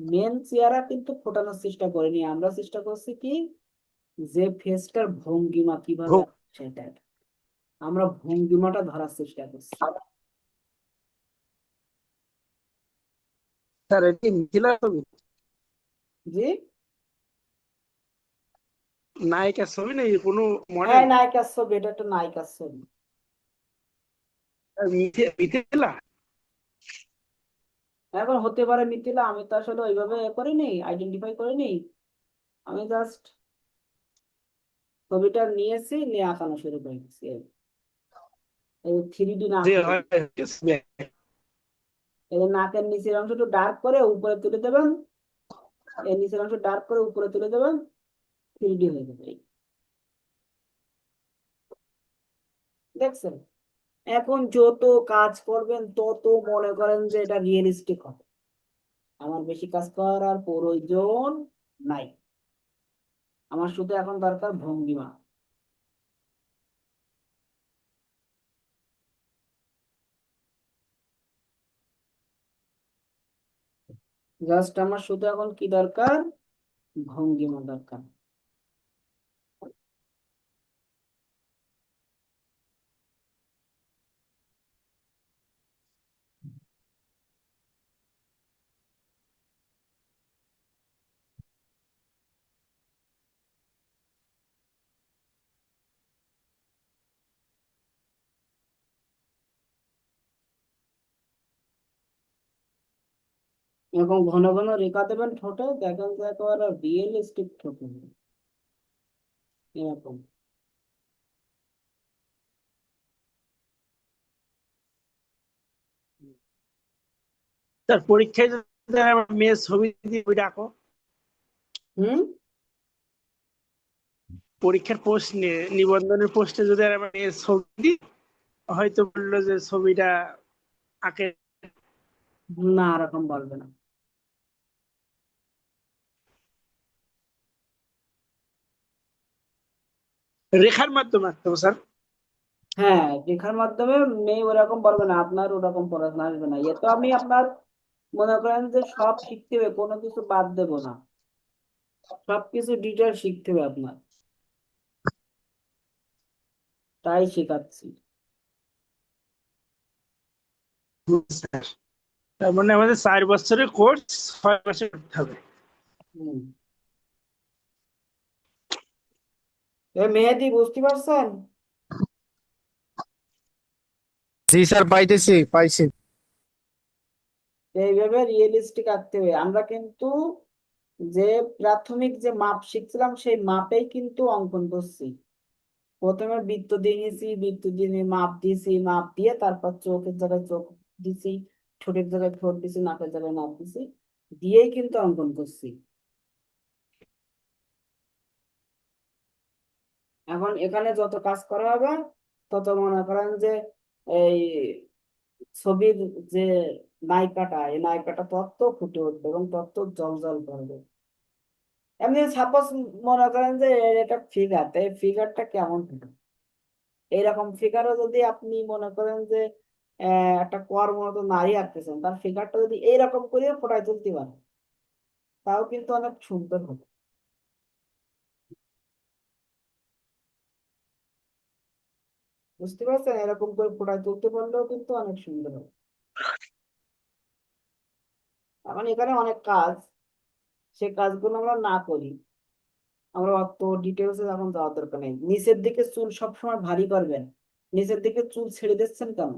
মেন চেহারা কিন্তু ফোটানোর চেষ্টা করিনি, আমরা চেষ্টা করছি কি যে ফেসটার ভঙ্গিমা কিভাবে ভোগ। সেটা আমরা ভঙ্গিমাটা ধরার চেষ্টা করছি। স্যার এটি মিথিলা ছবি, জি, নায়িকার ছবি নেই কোনো হ্যাঁ মডেল? নায়িকার ছবি, এটা একটা নায়িকার ছবি। মিথিলা। এখন হতে পারে মিথিলা, আমি তো আসলে ওইভাবে করিনি, আইডেন্টিফাই করিনি। আমি জাস্ট ছবিটা নিয়েছি, নিয়ে আঁকানো শুরু করে দিচ্ছি। এই 3D নাক যে হয়ে হয় গেছে। ছবি। এই যে নাকের নিচের অংশ একটু ডার্ক করে উপরে তুলে দেবেন, এই নিচের অংশ ডার্ক করে উপরে তুলে দেবেন, 3D হয়ে যাবে এই। দেখছেন, এখন যত কাজ করবেন তত মনে করেন যে এটা রিয়েলিস্টিক হবে। আমার বেশি কাজ করার প্রয়োজন নাই, আমার শুধু এখন দরকার ভঙ্গিমা। জাস্ট আমার শুধু এখন কি দরকার, ভঙ্গিমা দরকার। এরকম ঘন ঘন রেখা দেবেন ঠোঁটে, দেখেন যে একেবারে রিয়েলিস্টিক ঠোঁট হবে। এরকম। স্যার পরীক্ষায় যদি আমার মেয়ের ছবি দিয়ে ওইটা আঁকো। হুম। পরীক্ষার প্রশ্নে, নিবন্ধনের প্রশ্নে যদি আর আমি ছবি দিই, হয়তো বললো যে ছবিটা আঁকে। না, এরকম বলবে না। রেখার মাধ্যমে আঁকতে হবে স্যার। হ্যাঁ, লেখার মাধ্যমে মেয়ে ওরকম বলবে না, আপনার ওরকম পড়াশোনা আসবে না। এ তো আমি আপনার মনে করেন যে সব শিখতে হবে, কোনো কিছু বাদ দেবো না, সবকিছু ডিটেল শিখতে হবে আপনার, তাই শেখাচ্ছি। স্যার, তার মানে আমাদের 4 বছরের কোর্স 6 মাসে করতে হবে। হুম। মেহেদি, বুঝতে পারছেন? জি স্যার, পাইতেছি পাইছি। এইভাবে রিয়েলিস্টিক আঁকতে হবে। আমরা কিন্তু যে প্রাথমিক যে মাপ শিখছিলাম সেই মাপেই কিন্তু অঙ্কন করছি। প্রথমে বৃত্ত দিয়ে নিয়েছি, বৃত্ত দিয়ে নিয়ে মাপ দিয়েছি, মাপ দিয়ে তারপর চোখের জায়গায় চোখ দিছি, ঠোঁটের জায়গায় ঠোঁট দিছি, নাকের জায়গায় নাক দিছি, দিয়েই কিন্তু অঙ্কন করছি। এখন এখানে যত কাজ করা হবে তত মনে করেন যে এই ছবির যে নায়িকাটা, এই নায়িকাটা তত ফুটে উঠবে এবং তত জল জল করবে। এমনি সাপোজ মনে করেন যে এটা ফিগার, তাই ফিগারটা কেমন হবে? এইরকম ফিগারও যদি আপনি মনে করেন যে একটা কর্মরত নারী আঁকতেছেন, তার ফিগারটা যদি এইরকম করে ফোটায় তুলতে পারে, তাও কিন্তু অনেক সুন্দর হবে। বুঝতে পারছেন? এরকম করে ফোটায় তুলতে পারলেও কিন্তু অনেক সুন্দর হবে। এখন এখানে অনেক কাজ, সে কাজগুলো আমরা না করি, আমরা অত ডিটেলসে এখন যাওয়ার দরকার নেই। নিচের দিকে চুল সবসময় ভারী করবেন। নিচের দিকে চুল ছেড়ে দিচ্ছেন কেন?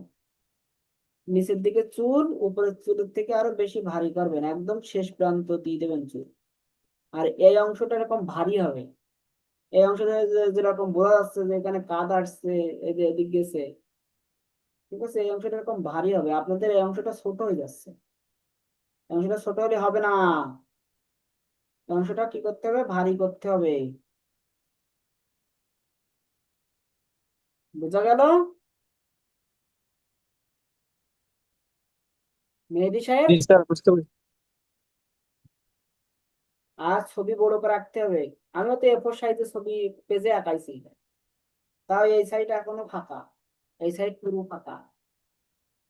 নিচের দিকে চুল উপরের চুলের থেকে আরো বেশি ভারী করবেন, একদম শেষ প্রান্ত দিয়ে দেবেন চুল। আর এই অংশটা এরকম ভারী হবে, এই অংশটা যেরকম বোঝা যাচ্ছে যে এখানে কাঁধ আসছে, এই যে এদিক গেছে, ঠিক আছে, এই অংশটা এরকম ভারী হবে। আপনাদের এই অংশটা ছোট হয়ে যাচ্ছে, এই অংশটা ছোট হলে হবে না, এই অংশটা কি করতে হবে? ভারী করতে হবে। বোঝা গেল মেহেদী সাহেব? জি স্যার, বুঝতে পারছি। আর ছবি বড় করে রাখতে হবে। আমিও তো এ4 সাইজের ছবি পেজে আঁকাইছি, তাও এই সাইড এখনো ফাঁকা, এই সাইড পুরো ফাঁকা।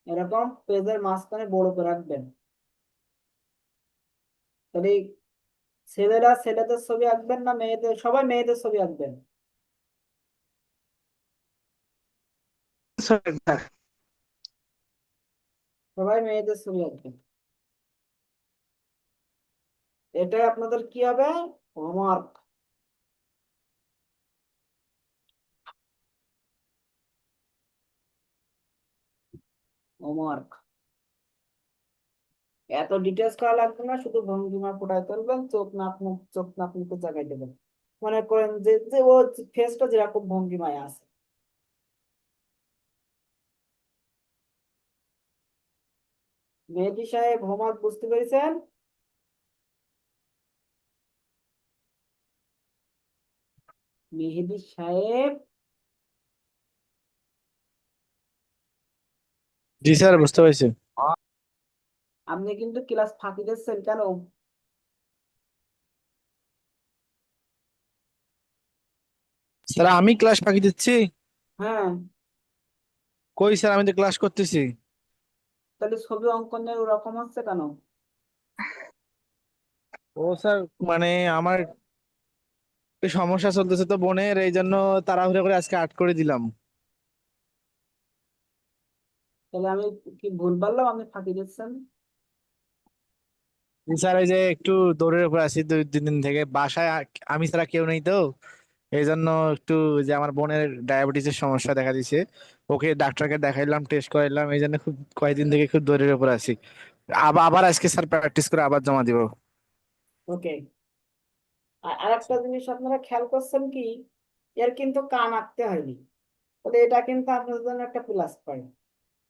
এরকম পেজের মাঝখানে বড় করে রাখবেন। তাহলে ছেলেরা ছেলেদের ছবি আঁকবেন না মেয়েদের? সবাই মেয়েদের ছবি আঁকবেন। স্যার, সবাই মেয়েদের ছবি আঁকবেন। এটাই আপনাদের কি হবে? হোমওয়ার্ক। হোমওয়ার্ক। এত ডিটেলস করা লাগবে না, শুধু ভঙ্গিমা ফুটায় তুলবেন, চোখ নাক মুখ, চোখ নাক মুখের জায়গায় দেবেন। মনে করেন যে যে ও ফেসটা যেরকম ভঙ্গিমায় আছে। মেহেদী সাহেব, হোমওয়ার্ক বুঝতে পেরেছেন? মেহেদী সাহেব, জি স্যার, বুঝতে পারছি। আপনি কিন্তু ক্লাস ফাঁকি দিচ্ছেন কেন? স্যার, আমি ক্লাস ফাঁকি দিচ্ছি? হ্যাঁ। কই স্যার, আমি তো ক্লাস করতেছি। তাহলে ছবি অঙ্কনের ওরকম হচ্ছে কেন? ও স্যার, মানে আমার একটু সমস্যা চলতেছে তো বোনের, এই জন্য তাড়াহুড়ো করে আজকে আর্ট করে দিলাম। তাহলে আমি কি ভুল বললাম? আপনি ফাঁকি দিচ্ছেন? জি স্যার, এই যে একটু দৌড়ের উপর আছি 2-3 দিন থেকে বাসায়, আমি ছাড়া কেউ নেই তো, এই জন্য একটু, যে আমার বোনের ডায়াবেটিসের সমস্যা দেখা দিছে, ওকে ডাক্তারকে দেখাইলাম, টেস্ট করাইলাম, এই জন্য খুব কয়েকদিন থেকে খুব দৌড়ের উপর আছি। আবার আবার আজকে স্যার প্র্যাকটিস করে আবার জমা দিব। ওকে। আর একটা জিনিস আপনারা খেয়াল করছেন কি, এর কিন্তু কান আঁকতে হয়নি, তাহলে এটা কিন্তু আপনাদের জন্য একটা প্লাস পয়েন্ট।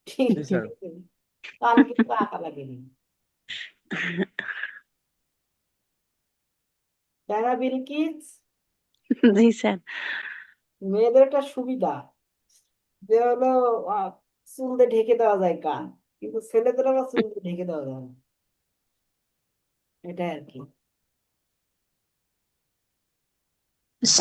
ঠিক জি ঠিক স্যার। আছে? কান কিন্তু আঁকা লাগেনি। তাই না বিলকিস? জি স্যার। মেয়েদের একটা সুবিধা যে হলো চুল দিয়ে ঢেকে দেওয়া যায় কান, কিন্তু ছেলেদের আবার চুল দিয়ে ঢেকে দেওয়া যায় না, এটাই আর কি।